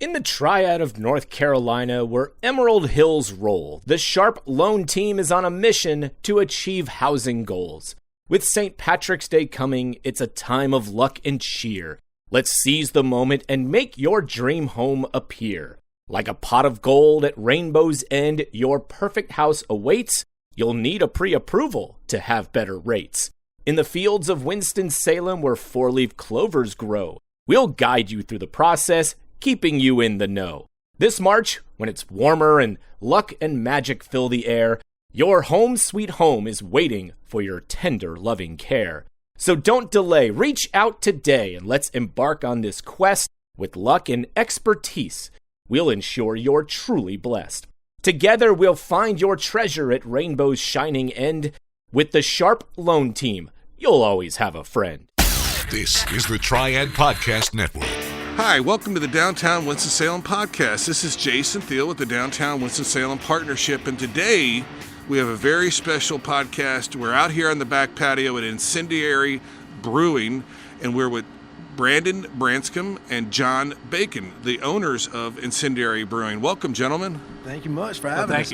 In the Triad of North Carolina, where Emerald Hills roll, the Sharpe Loan Team is on a mission to achieve housing goals. With St. Patrick's Day coming, it's a time of luck and cheer. Let's seize the moment and make your dream home appear. Like a pot of gold at Rainbow's End, your perfect house awaits. You'll need a pre-approval to have better rates. In the fields of Winston-Salem, where four-leaf clovers grow, we'll guide you through the process, keeping you in the know. This March, when it's warmer and luck and magic fill the air, your home sweet home is waiting for your tender, loving care. So don't delay, reach out today and let's embark on this quest. With luck and expertise, we'll ensure you're truly blessed. Together, we'll find your treasure at Rainbow's shining end. With the Sharpe Loan Team, you'll always have a friend. This is the Triad Podcast Network. Hi, welcome to the Downtown Winston-Salem podcast. This is Jason Thiel with the Downtown Winston-Salem Partnership, and today we have a very special podcast. We're out here on the back patio at Incendiary Brewing, and we're with Brandon Branscombe and John Bacon, the owners of Incendiary Brewing. Welcome, gentlemen. Thank you much for having us.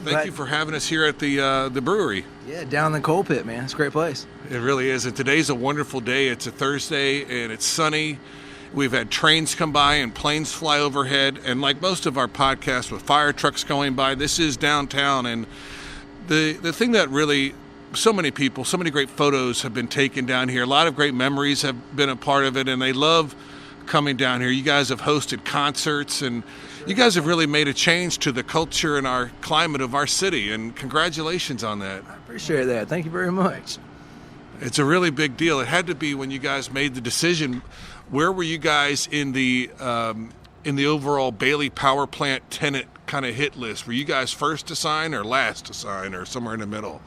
Thank you for having us here at the brewery. Yeah, down in the coal pit, man. It's a great place. It really is, and today's a wonderful day. It's a Thursday, and it's sunny. We've had trains come by and planes fly overhead, and like most of our podcasts with fire trucks going by, this is downtown. And the thing that really, so many people, so many great photos have been taken down here. A lot of great memories have been a part of it, and they love coming down here. You guys have hosted concerts, and you guys have really made a change to the culture and our climate of our city, and congratulations on that. I appreciate that. Thank you very much. It's a really big deal. It had to be when you guys made the decision. Where were you guys in the overall Bailey Power Plant tenant kind of hit list? Were you guys first to sign or last to sign or somewhere in the middle?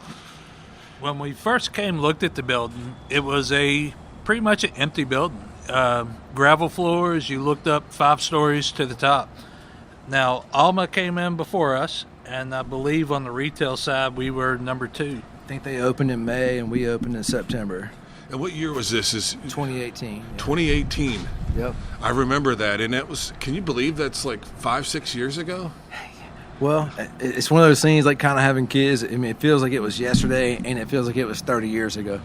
When we first came, looked at the building, it was pretty much an empty building. Gravel floors, you looked up 5 stories to the top. Now, Alma came in before us, and I believe on the retail side, we were number 2. I think they opened in May, and we opened in September. And what year was this? 2018. Yeah. 2018. Yep. I remember that, and that was, can you believe that's like 5-6 years ago? Well, it's one of those things like kind of having kids. I mean, it feels like it was yesterday, and it feels like it was 30 years ago.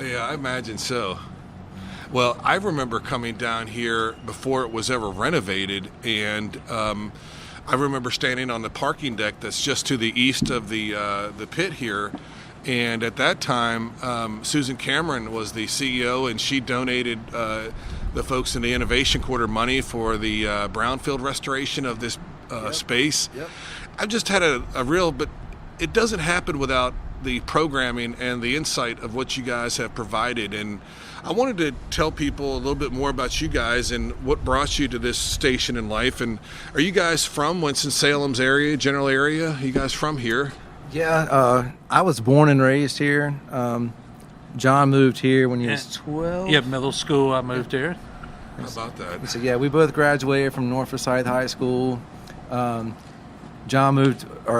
Yeah, I imagine so. Well, I remember coming down here before it was ever renovated, and I remember standing on the parking deck that's just to the east of the pit here. And at that time, Susan Cameron was the CEO, and she donated the folks in the Innovation Quarter money for the brownfield restoration of this space. Yep. I've just had a real, but it doesn't happen without the programming and the insight of what you guys have provided. And I wanted to tell people a little bit more about you guys and what brought you to this station in life. And are you guys from Winston-Salem's area, general area? Are you guys from here? Yeah, I was born and raised here. John moved here when he was 12. Yeah, middle school, I moved here. How about that? So, yeah, we both graduated from North Forsyth High School. John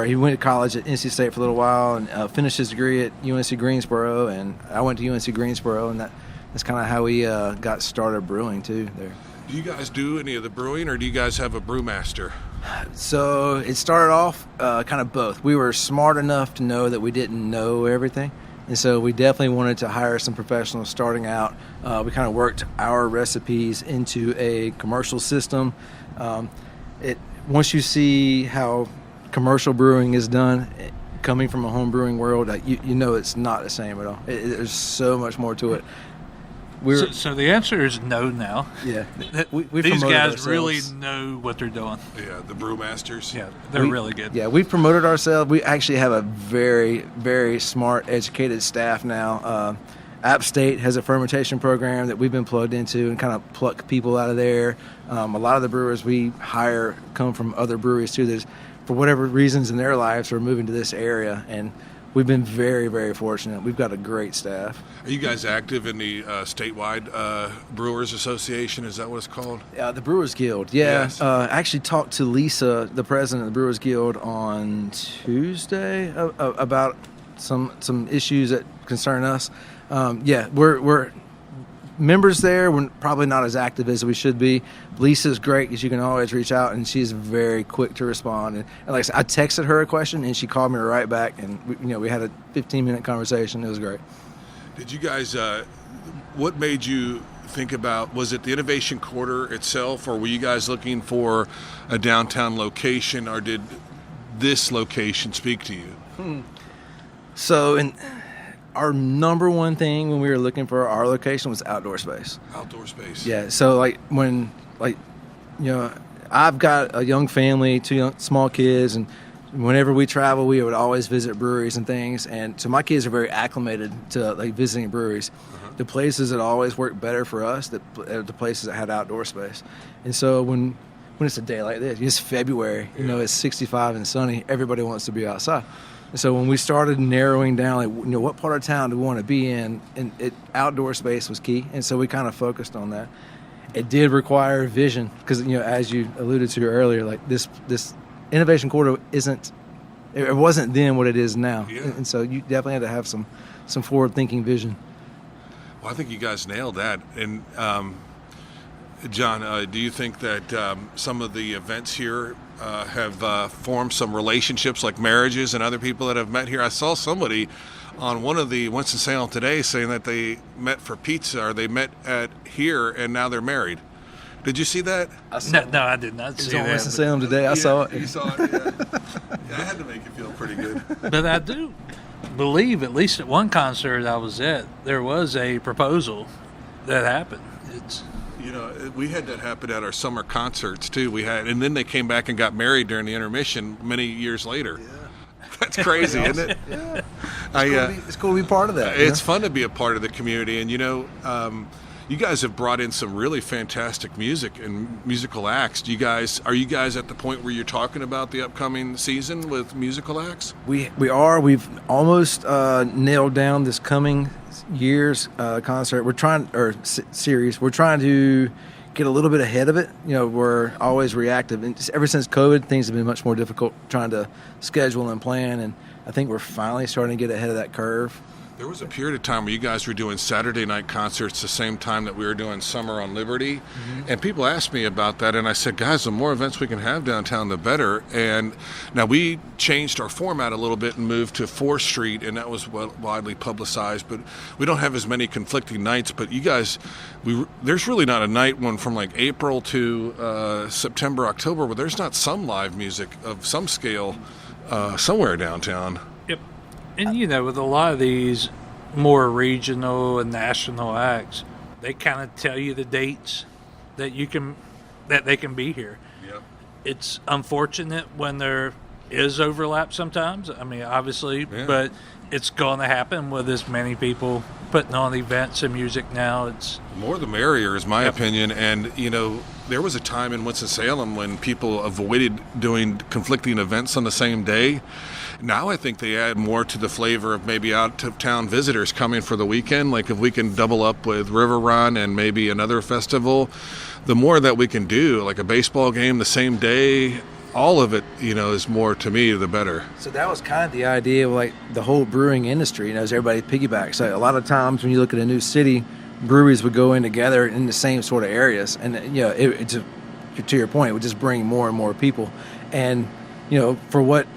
he went to college at NC State for a little while and finished his degree at UNC Greensboro, and I went to UNC Greensboro, and that's kind of how we got started brewing, too, there. Do you guys do any of the brewing, or do you guys have a brewmaster? So it started off kind of both. We were smart enough to know that we didn't know everything, and so we definitely wanted to hire some professionals starting out. We kind of worked our recipes into a commercial system. Once you see how commercial brewing is done, coming from a home brewing world, you know it's not the same at all. There's so much more to it. So the answer is no now. Yeah. These guys really know what they're doing. Yeah, the brewmasters. Yeah, they're really good. Yeah, we've promoted ourselves. We actually have a very, very smart, educated staff now. App State has a fermentation program that we've been plugged into and kind of pluck people out of there. A lot of the brewers we hire come from other breweries too. There's, for whatever reasons in their lives, are moving to this area, and we've been very, very fortunate. We've got a great staff. Are you guys active in the statewide Brewers Association? Is that what it's called? The Brewers Guild, yeah. Yes. I actually talked to Lisa, the president of the Brewers Guild, on Tuesday about some issues that concern us. We're members there, we're probably not as active as we should be. Lisa's great because you can always reach out, and she's very quick to respond. And like I said, I texted her a question, and she called me right back, and we had a 15-minute conversation. It was great. Did you guys, what made you think about, was it the Innovation Quarter itself, or were you guys looking for a downtown location, or did this location speak to you? So, our number one thing when we were looking for our location was outdoor space. Outdoor space. Yeah. So I've got a young family, two small kids, and whenever we travel, we would always visit breweries and things. And so my kids are very acclimated to visiting breweries. The places that always work better for us, the places that had outdoor space. And so when it's a day like this, it's February, it's 65 and sunny, everybody wants to be outside. And so when we started narrowing down, what part of town do we want to be in, and outdoor space was key. And so we kind of focused on that. It did require vision because, as you alluded to earlier, this Innovation Quarter it wasn't then what it is now. Yeah. And so you definitely had to have some forward-thinking vision. Well, I think you guys nailed that. And John, do you think that some of the events here have formed some relationships like marriages and other people that have met here? I saw somebody on one of the Winston-Salem today saying that they met for pizza, or they met at here and now they're married. Did you see that? No, I did not see that. Winston-Salem today. I saw it. You saw it, yeah. I had to make you feel pretty good. But I do believe, at least at one concert I was at, there was a proposal that happened. We had that happen at our summer concerts too. And then they came back and got married during the intermission many years later. Yeah. That's crazy, isn't it? Yeah. It's cool to be part of that. It's fun to be a part of the community, and you guys have brought in some really fantastic music and musical acts. Are you guys at the point where you're talking about the upcoming season with musical acts? We are. We've almost nailed down this coming year's concert. Series. We're trying to get a little bit ahead of it. We're always reactive, and just ever since COVID, things have been much more difficult trying to schedule and plan. And I think we're finally starting to get ahead of that curve. There was a period of time where you guys were doing Saturday night concerts the same time that we were doing Summer on Liberty. Mm-hmm. And people asked me about that, and I said, guys, the more events we can have downtown, the better. And now we changed our format a little bit and moved to 4th Street, and that was widely publicized. But we don't have as many conflicting nights. But you guys, there's really not a night from like April to September, October, where there's not some live music of some scale somewhere downtown. Yep. And, with a lot of these more regional and national acts, they kind of tell you the dates that they can be here. Yep. It's unfortunate when there is overlap sometimes. I mean, obviously, yeah. But it's going to happen with as many people putting on events and music now. It's more the merrier, is my opinion. And, there was a time in Winston-Salem when people avoided doing conflicting events on the same day. Now I think they add more to the flavor of maybe out-of-town visitors coming for the weekend. Like if we can double up with River Run and maybe another festival, the more that we can do, like a baseball game the same day, all of it, is more, to me, the better. So that was kind of the idea of the whole brewing industry, as everybody piggybacks. So a lot of times when you look at a new city, breweries would go in together in the same sort of areas. And, it's to your point, it would just bring more and more people. And, for what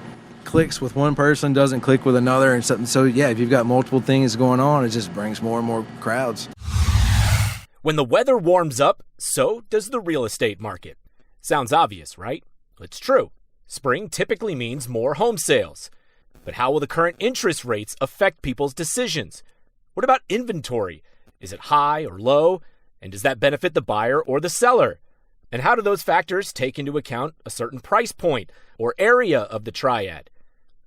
clicks with one person doesn't click with another and something. So, if you've got multiple things going on, it just brings more and more crowds. When the weather warms up, so does the real estate market. Sounds obvious, right? It's true. Spring typically means more home sales. But how will the current interest rates affect people's decisions? What about inventory? Is it high or low? And does that benefit the buyer or the seller? And how do those factors take into account a certain price point or area of the Triad?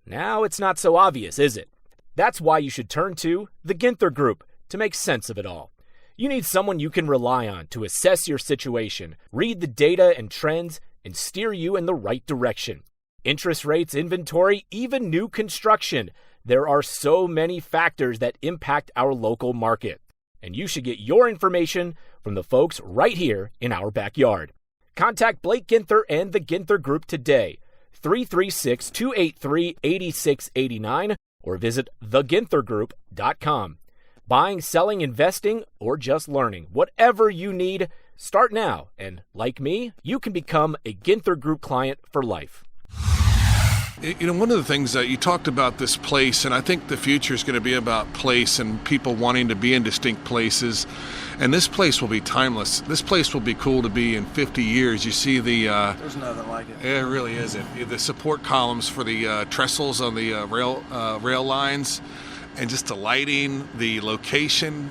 Now it's not so obvious, is it? That's why you should turn to the Ginther Group to make sense of it all. You need someone you can rely on to assess your situation, read the data and trends, and steer you in the right direction. Interest rates, inventory, even new construction. There are so many factors that impact our local market. And you should get your information from the folks right here in our backyard. Contact Blake Ginther and the Ginther Group today, 336-283-8689, or visit theginthergroup.com. Buying, selling, investing, or just learning. Whatever you need, start now. And like me, you can become a Ginther Group client for life. You know, one of the things that you talked about this place, and I think the future is going to be about place and people wanting to be in distinct places. And this place will be timeless. This place will be cool to be in 50 years. You see the... There's nothing like it. It really isn't. The support columns for the trestles on the rail lines, and just the lighting, the location,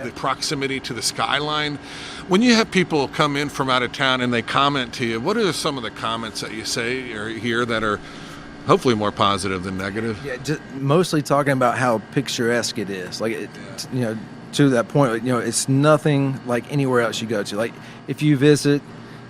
the proximity to the skyline. When you have people come in from out of town and they comment to you, what are some of the comments that you say or hear that are hopefully more positive than negative? Yeah, just mostly talking about how picturesque it is. Like, you know, to that point, you know, it's nothing like anywhere else you go to. Like, if you visit,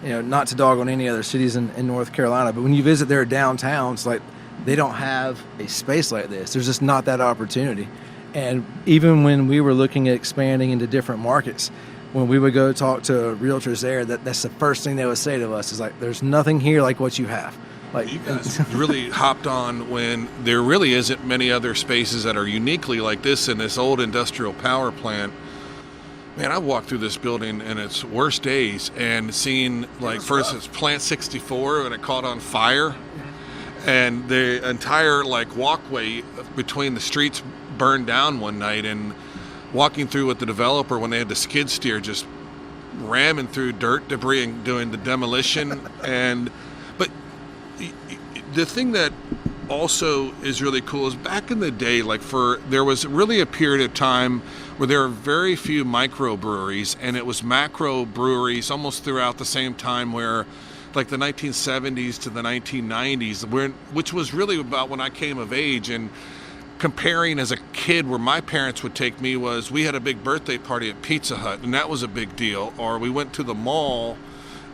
you know, not to dog on any other cities in North Carolina, but when you visit their downtowns, like, they don't have a space like this. There's just not that opportunity. And even when we were looking at expanding into different markets, when we would go talk to realtors there, that's the first thing they would say to us is like, there's nothing here like what you have. Like, you guys really hopped on when there really isn't many other spaces that are uniquely like this in this old industrial power plant. Man, I walked through this building in its worst days and seen, like, for instance, Plant 64 when it caught on fire, and the entire, like, walkway between the streets burned down one night, and walking through with the developer when they had the skid steer just ramming through dirt debris and doing the demolition. But the thing that also is really cool is back in the day, there was really a period of time where there were very few microbreweries, and it was macro breweries almost throughout the same time, where like the 1970s to the 1990s, which was really about when I came of age. And comparing as a kid, where my parents would take me was, we had a big birthday party at Pizza Hut, and that was a big deal. Or we went to the mall,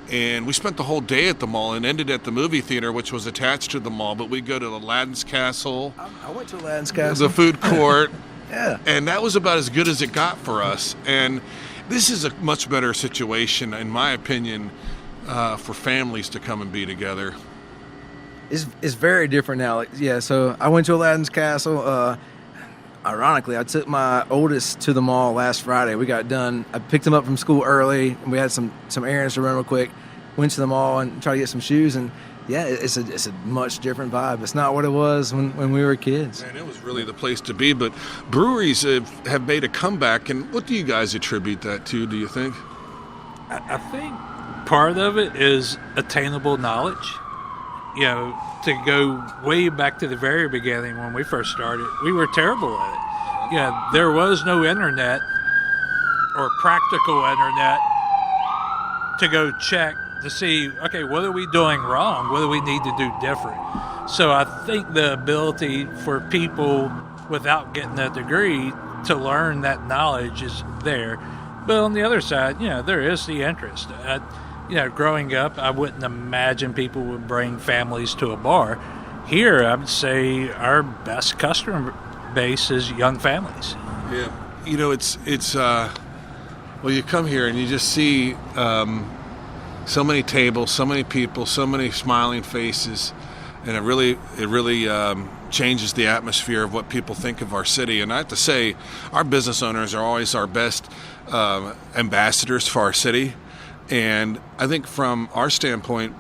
and we spent the whole day at the mall and ended at the movie theater, which was attached to the mall. But we'd go to Aladdin's Castle. I went to Aladdin's Castle. The food court. Yeah. And that was about as good as it got for us. And this is a much better situation, in my opinion, for families to come and be together. It's very different now. Like, yeah, so I went to Aladdin's Castle. Ironically, I took my oldest to the mall last Friday. We got done. I picked him up from school early, and we had some errands to run real quick. Went to the mall and tried to get some shoes, and yeah, it's a much different vibe. It's not what it was when we were kids. Man, it was really the place to be. But breweries have made a comeback, and what do you guys attribute that to, do you think? I think part of it is attainable knowledge. You know, to go way back to the very beginning when we first started, we were terrible at it. You know, there was no internet or practical internet to go check to see, okay, what are we doing wrong? What do we need to do different? So I think the ability for people without getting a degree to learn that knowledge is there. But on the other side, you know, there is the interest. You know, growing up, I wouldn't imagine people would bring families to a bar. Here, I would say our best customer base is young families. Yeah. You know, it's well, you come here and you just see so many tables, so many people, so many smiling faces, and it really changes the atmosphere of what people think of our city. And I have to say, our business owners are always our best ambassadors for our city. And I think from our standpoint,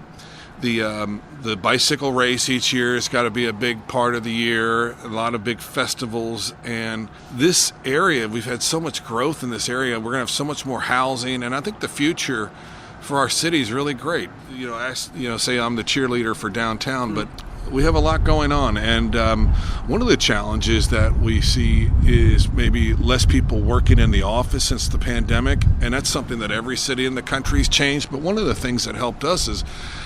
the bicycle race each year has got to be a big part of the year, a lot of big festivals. And this area, we've had so much growth in this area. We're going to have so much more housing. And I think the future for our city is really great. You know, say I'm the cheerleader for downtown, but we have a lot going on. And one of the challenges that we see is maybe less people working in the office since the pandemic, and that's something that every city in the country's changed. But one of the things that helped us is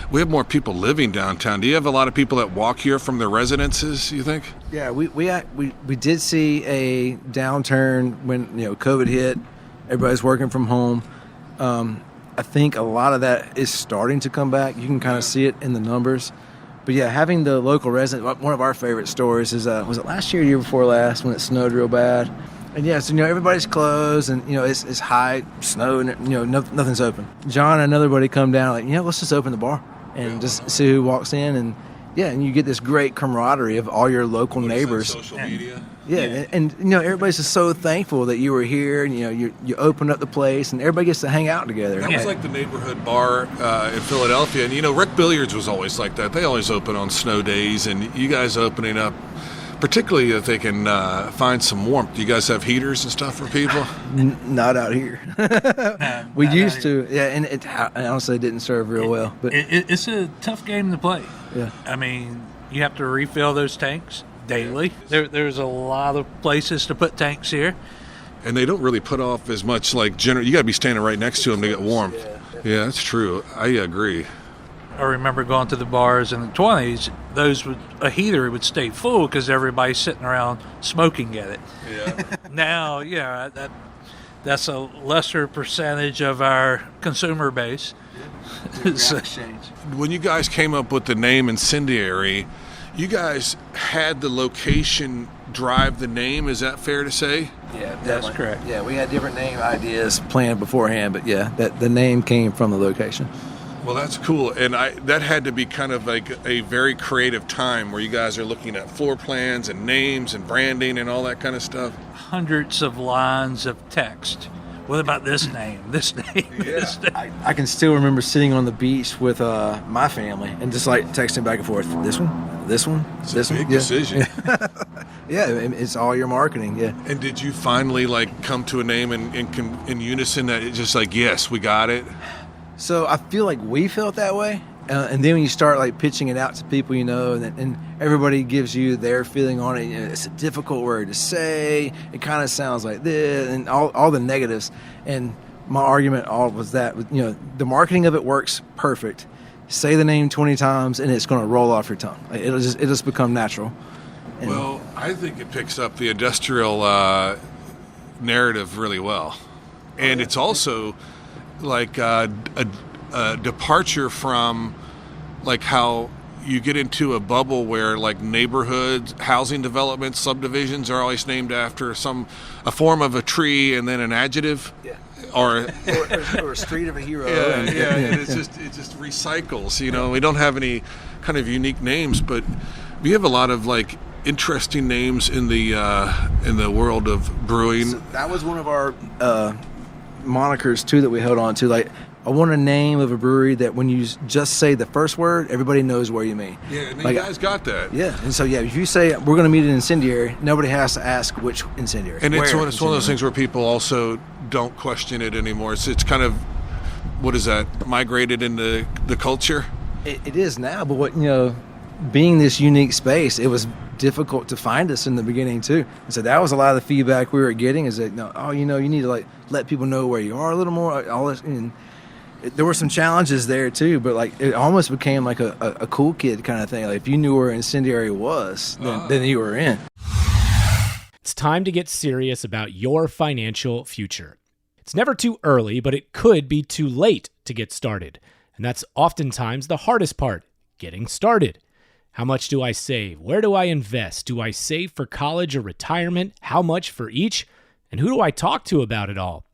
we have more people living downtown. Do you have a lot of people that walk here from their residences, you think? Yeah, we did see a downturn when, you know, COVID hit. Everybody's working from home. I think a lot of that is starting to come back. You can kind of see it in the numbers. But yeah, having the local resident, one of our favorite stories is, was it last year or year before last when it snowed real bad? And yeah, so, you know, everybody's closed and, you know, it's high, snow, and, you know, nothing's open. John and another buddy come down like, you know, let's just open the bar and just see who walks in. And and you get this great camaraderie of all your local neighbors. Social media. Yeah, and everybody's just so thankful that you were here, and you opened up the place, and everybody gets to hang out together. That was like the neighborhood bar in Philadelphia, and Rick Billiards was always like that. They always open on snow days, and you guys opening up, particularly if they can find some warmth. Do you guys have heaters and stuff for people? Not out here. We used to, and it honestly didn't serve real well. But it's a tough game to play. Yeah, I mean, you have to refill those tanks daily. There's a lot of places to put tanks here. And they don't really put off as much you got to be standing right next to them to get warmth. Yeah, that's true. I agree. I remember going to the bars in the 20s, a heater would stay full because everybody's sitting around smoking at it. Yeah. Now, that's a lesser percentage of our consumer base. When you guys came up with the name Incendiary, you guys had the location drive the name, is that fair to say? Yeah, that's correct. Yeah, we had different name ideas planned beforehand, but the name came from the location. Well, that's cool, and that had to be kind of like a very creative time where you guys are looking at floor plans and names and branding and all that kind of stuff. Hundreds of lines of text. What about this name? This name? This name? I can still remember sitting on the beach with my family and just texting back and forth. This one, this one, this one. Big decision. Yeah, it's all your marketing. Yeah. And did you finally come to a name in unison that it's just yes, we got it? So I feel like we felt that way, and then when you start pitching it out to people, and everybody gives you their feeling on it. It's a difficult word to say. It kind of sounds like this, and all the negatives. And my argument all was that the marketing of it works perfect. Say the name 20 times, and it's going to roll off your tongue. It'll just become natural. And well, I think it picks up the industrial narrative really well, and it's also a departure from how you get into a bubble where neighborhoods, housing developments, subdivisions are always named after a form of a tree and then an adjective. Yeah. Or a street of a hero. And it just recycles. We don't have any kind of unique names, but we have a lot of interesting names in the world of brewing. So that was one of our monikers too that we held on to. I want a name of a brewery that when you just say the first word, everybody knows where you mean. Yeah, and you guys got that. Yeah, and so if you say we're going to meet an Incendiary, nobody has to ask which Incendiary. And it's one of those things where people also don't question it anymore. It's kind of, what is that, migrated into the culture? It is now, but being this unique space, it was difficult to find us in the beginning too. And so that was a lot of the feedback we were getting is that you need to let people know where you are a little more. All this, and there were some challenges there too, but it almost became a cool kid kind of thing. If you knew where Incendiary was, then you were in. It's time to get serious about your financial future. It's never too early, but it could be too late to get started. And that's oftentimes the hardest part, getting started. How much do I save? Where do I invest? Do I save for college or retirement? How much for each? And who do I talk to about it all?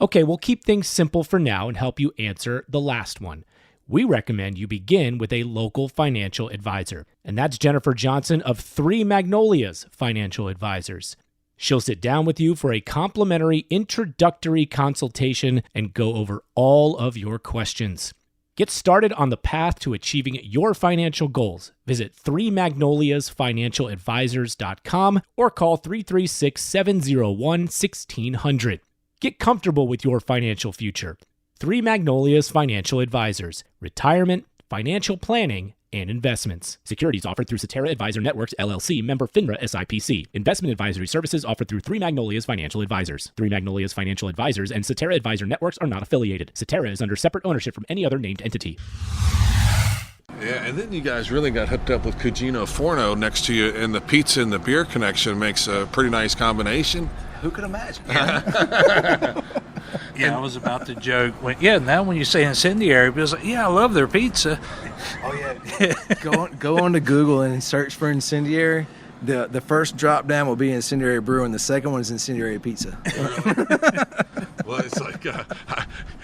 Okay, we'll keep things simple for now and help you answer the last one. We recommend you begin with a local financial advisor. And that's Jennifer Johnson of 3 Magnolias Financial Advisors. She'll sit down with you for a complimentary introductory consultation and go over all of your questions. Get started on the path to achieving your financial goals. Visit 3magnoliasfinancialadvisors.com or call 336-701-1600. Get comfortable with your financial future. 3 Magnolias Financial Advisors. Retirement, financial planning, and investments. Securities offered through Cetera Advisor Networks, LLC, member FINRA SIPC. Investment advisory services offered through 3 Magnolias Financial Advisors. 3 Magnolias Financial Advisors and Cetera Advisor Networks are not affiliated. Cetera is under separate ownership from any other named entity. Yeah, and then you guys really got hooked up with Cugino Forno next to you, and the pizza and the beer connection makes a pretty nice combination. Who could imagine? Yeah, I was about to joke. Now when you say Incendiary, people's like, I love their pizza. Oh, yeah. Go on to Google and search for Incendiary. The first drop down will be Incendiary Brewing. The second one is Incendiary Pizza. Well, it's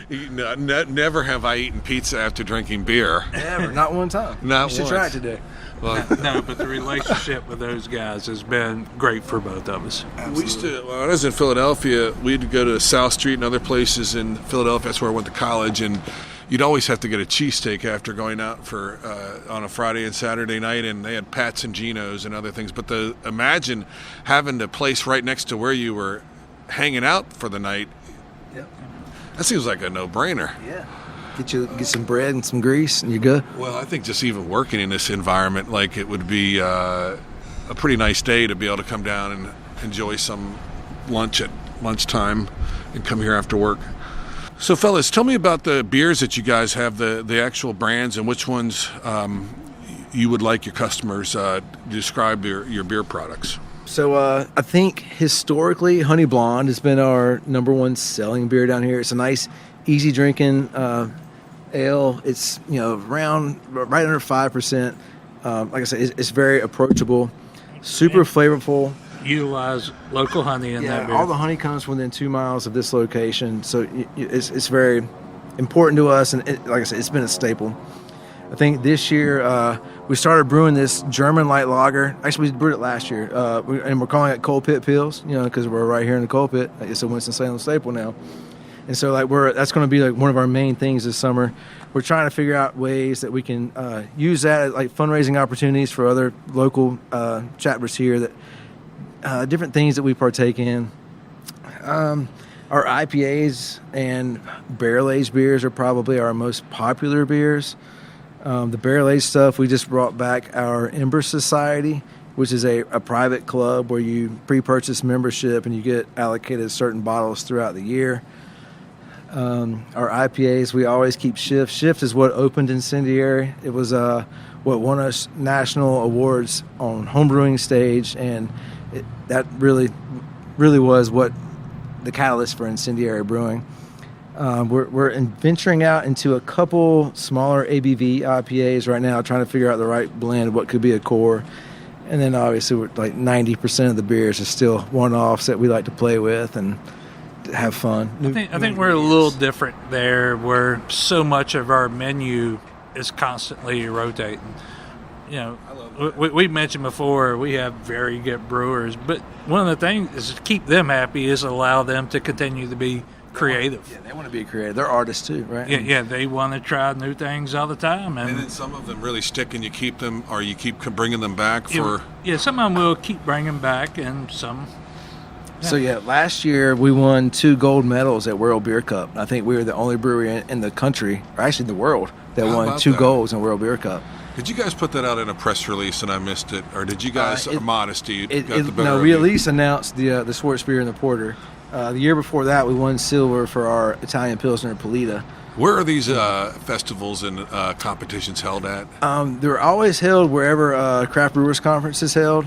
Never have I eaten pizza after drinking beer. Never, not one time. Not you should once. try it today. Well, No, but the relationship with those guys has been great for both of us. we used to, when I was in Philadelphia, we'd go to South Street and other places in Philadelphia. That's where I went to college, and you'd always have to get a cheesesteak after going out for on a Friday and Saturday night, and they had Pat's and Geno's and other things. But imagine having the place right next to where you were hanging out for the night. Yep. That seems like a no-brainer. Yeah. Get some bread and some grease, and you're good. Well, I think just even working in this environment, like it would be a pretty nice day to be able to come down and enjoy some lunch at lunchtime and come here after work. So, fellas, tell me about the beers that you guys have, the actual brands, and which ones you would like your customers to describe your beer products. So I think historically, Honey Blonde has been our number one selling beer down here. It's a nice, easy drinking ale. It's around right under 5%. Like I said, it's very approachable, super flavorful. Utilize local honey in that beer. All the honey comes within 2 miles of this location, so it's very important to us. And like I said, it's been a staple. I think this year we started brewing this German light lager. Actually, we brewed it last year, and we're calling it Coal Pit Pills, because we're right here in the Coal Pit. It's a Winston-Salem staple now. And so that's going to be like one of our main things this summer. We're trying to figure out ways that we can use that as like fundraising opportunities for other local chapters here, that different things that we partake in. Our IPAs and barrel-aged beers are probably our most popular beers. The barrel-aged stuff, we just brought back our Ember Society, which is a private club where you pre-purchase membership and you get allocated certain bottles throughout the year. Our IPAs, we always keep Shift. Shift is what opened Incendiary. It was what won us national awards on homebrewing stage, and that really was what the catalyst for Incendiary Brewing. We're venturing out into a couple smaller ABV IPAs right now, trying to figure out the right blend of what could be a core. And then obviously we're like 90% of the beers are still one-offs that we like to play with and have fun. I think we're a little different there, where so much of our menu is constantly rotating. We mentioned before we have very good brewers, but one of the things is to keep them happy is allow them to continue to be creative. Yeah, they want to be creative. They're artists too, right? Yeah, they want to try new things all the time, And then some of them really stick, and you keep them, or you keep bringing them back for. Yeah, some of them will keep bringing back, and some. Yeah. So last year we won 2 gold medals at World Beer Cup. I think we were the only brewery in the country, or actually the world, that won 2 golds in World Beer Cup. Did you guys put that out in a press release and I missed it, or did you guys modesty got the better? No, we at least announced the Schwartz beer and the porter. The year before that, we won silver for our Italian Pilsner Polita. Where are these festivals and competitions held at? They're always held wherever Craft Brewers Conference is held.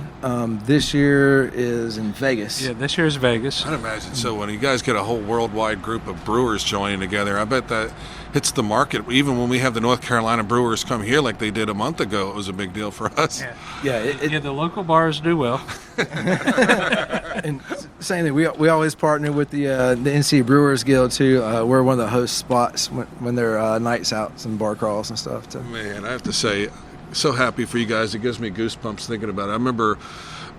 This year is in Vegas. Yeah, this year is Vegas. I'd imagine so. When you guys get a whole worldwide group of brewers joining together, I bet that hits the market. Even when we have the North Carolina brewers come here like they did a month ago, it was a big deal for us. Yeah, the local bars do well. And same thing, we always partner with the NC Brewers Guild too. We're one of the host spots when they're nights out, some bar crawls and stuff too. Man, I have to say, so happy for you guys. It gives me goosebumps thinking about it. I remember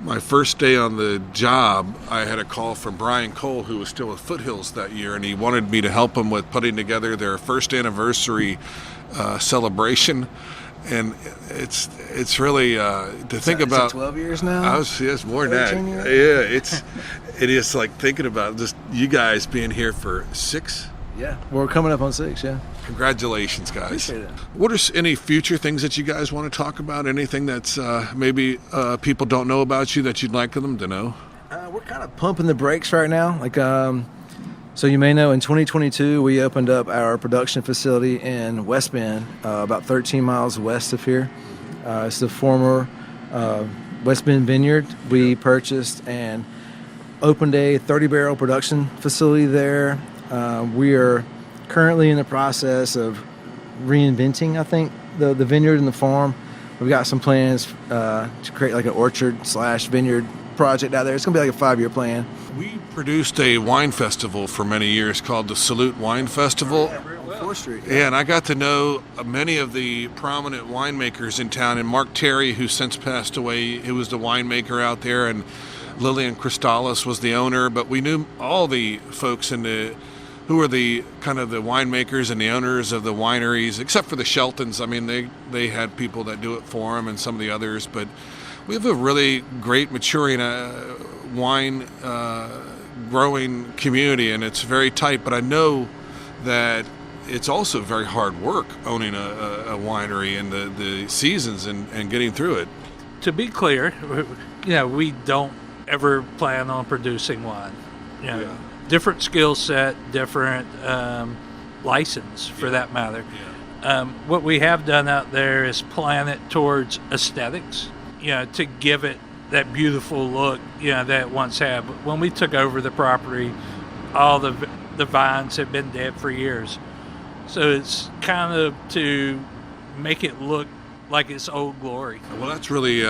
my first day on the job, I had a call from Brian Cole, who was still with Foothills that year, and he wanted me to help him with putting together their first anniversary celebration. And it's really to think about. 12 years now. It's more than that. Yeah, it is like thinking about just you guys being here for 6. Yeah, we're coming up on 6. Yeah. Congratulations, guys. Appreciate it. What are any future things that you guys want to talk about? Anything that's maybe people don't know about you that you'd like them to know? We're kind of pumping the brakes right now. So you may know in 2022 we opened up our production facility in West Bend, about 13 miles west of here. It's the former West Bend Vineyard. We purchased and opened a 30-barrel production facility there. We are currently in the process of reinventing, I think, the vineyard and the farm. We've got some plans to create like an orchard/vineyard project out there. It's going to be like a 5-year plan. We produced a wine festival for many years called the Salute Wine Festival. On 4th Street. Yeah, and I got to know many of the prominent winemakers in town. And Mark Terry, who since passed away, who was the winemaker out there, and Lillian Cristalis was the owner. But we knew all the folks who were the kind of the winemakers and the owners of the wineries, except for the Sheltons. I mean, they had people that do it for them and some of the others. But we have a really great maturing wine growing community, and it's very tight. But I know that it's also very hard work owning a winery and the seasons and getting through it. To be clear, we don't ever plan on producing wine. Yeah. Different skill set, different license for that matter. Yeah. What we have done out there is plan it towards aesthetics, to give it that beautiful look, that it once had. But when we took over the property, all the vines had been dead for years. So it's kind of to make it look like its old glory. Well, that's really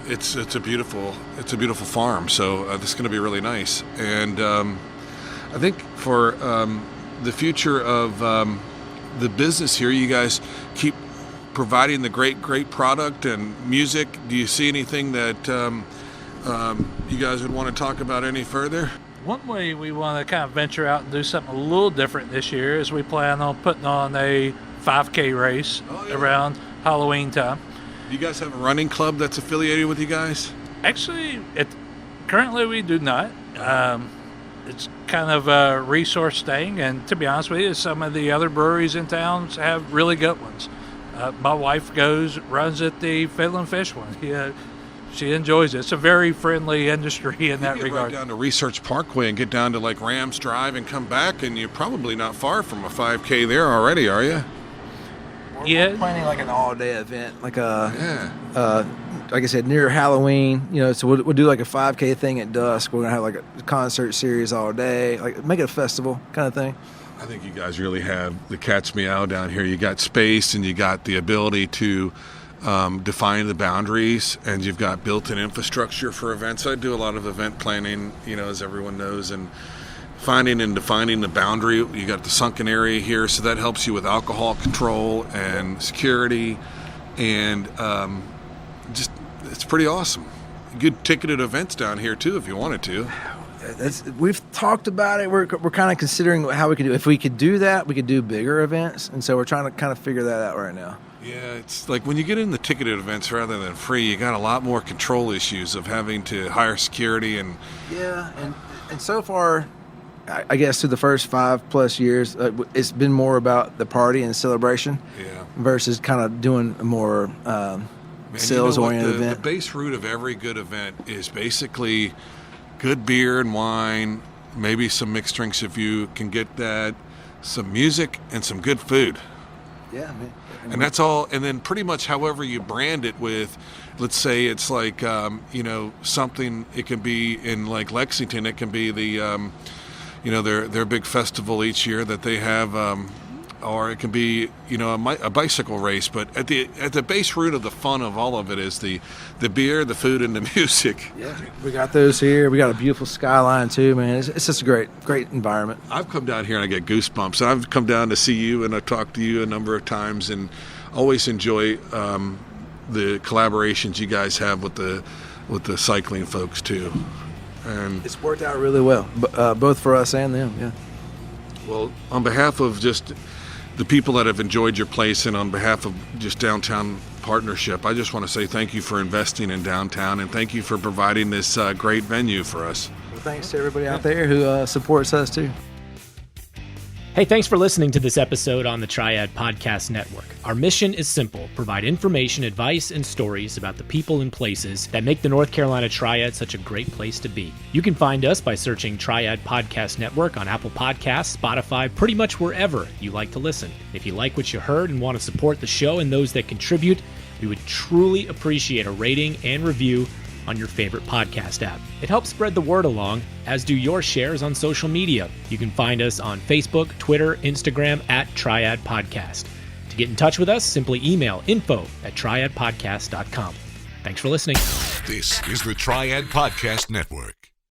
it's a beautiful farm. So this is going to be really nice. And I think for the future of the business here, you guys keep providing the great product and music. Do you see anything that you guys would want to talk about any further? One way we want to kind of venture out and do something a little different this year is we plan on putting on a 5K race around Halloween time. Do you guys have a running club that's affiliated with you guys? Actually, currently we do not. It's kind of a resource thing, and to be honest with you, some of the other breweries in town have really good ones. My wife runs at the Fiddle and Fish one. She enjoys it. It's a very friendly industry in that regard. You get right down to Research Parkway and get down to like Rams Drive and come back, and you're probably not far from a 5K there already, are you? We're planning like an all-day event, like like I said, near Halloween. So we'll do like a 5K thing at dusk. We're gonna have like a concert series all day, like make it a festival kind of thing. I think you guys really have the cat's meow down here. You got space and you got the ability to define the boundaries, and you've got built-in infrastructure for events. I do a lot of event planning, as everyone knows, and finding and defining the boundary. You got the sunken area here, so that helps you with alcohol control and security, and it's pretty awesome. Good ticketed events down here too, if you wanted to. We've talked about it. We're kind of considering how we could do. If we could do that, we could do bigger events, and so we're trying to kind of figure that out right now. Yeah, it's like when you get in the ticketed events rather than free, you got a lot more control issues of having to hire security and. Yeah, and so far, I guess through the first 5+ years, it's been more about the party and celebration, versus kind of doing a more sales-oriented event. The base root of every good event is basically good beer and wine, maybe some mixed drinks if you can get that, some music, and some good food. Yeah, man. And that's all. And then pretty much however you brand it with, let's say it's like, something, it can be in like Lexington, it can be the, their big festival each year that they have, or it can be, a bicycle race. But at the base root of the fun of all of it is the beer, the food, and the music. Yeah, we got those here. We got a beautiful skyline too, man. It's just a great environment. I've come down here and I get goosebumps. I've come down to see you and I've talked to you a number of times, and always enjoy the collaborations you guys have with the cycling folks too. And it's worked out really well, both for us and them. Yeah. Well, on behalf of just the people that have enjoyed your place, and on behalf of just Downtown Partnership, I just want to say thank you for investing in downtown, and thank you for providing this great venue for us. Well, thanks to everybody out there who supports us too. Hey, thanks for listening to this episode on the Triad Podcast Network. Our mission is simple: provide information, advice, and stories about the people and places that make the North Carolina Triad such a great place to be. You can find us by searching Triad Podcast Network on Apple Podcasts, Spotify, pretty much wherever you like to listen. If you like what you heard and want to support the show and those that contribute, we would truly appreciate a rating and review on your favorite podcast app. It helps spread the word along, as do your shares on social media. You can find us on Facebook, Twitter, Instagram at Triad Podcast. To get in touch with us, simply email info@triadpodcast.com. Thanks for listening. This is the Triad Podcast Network.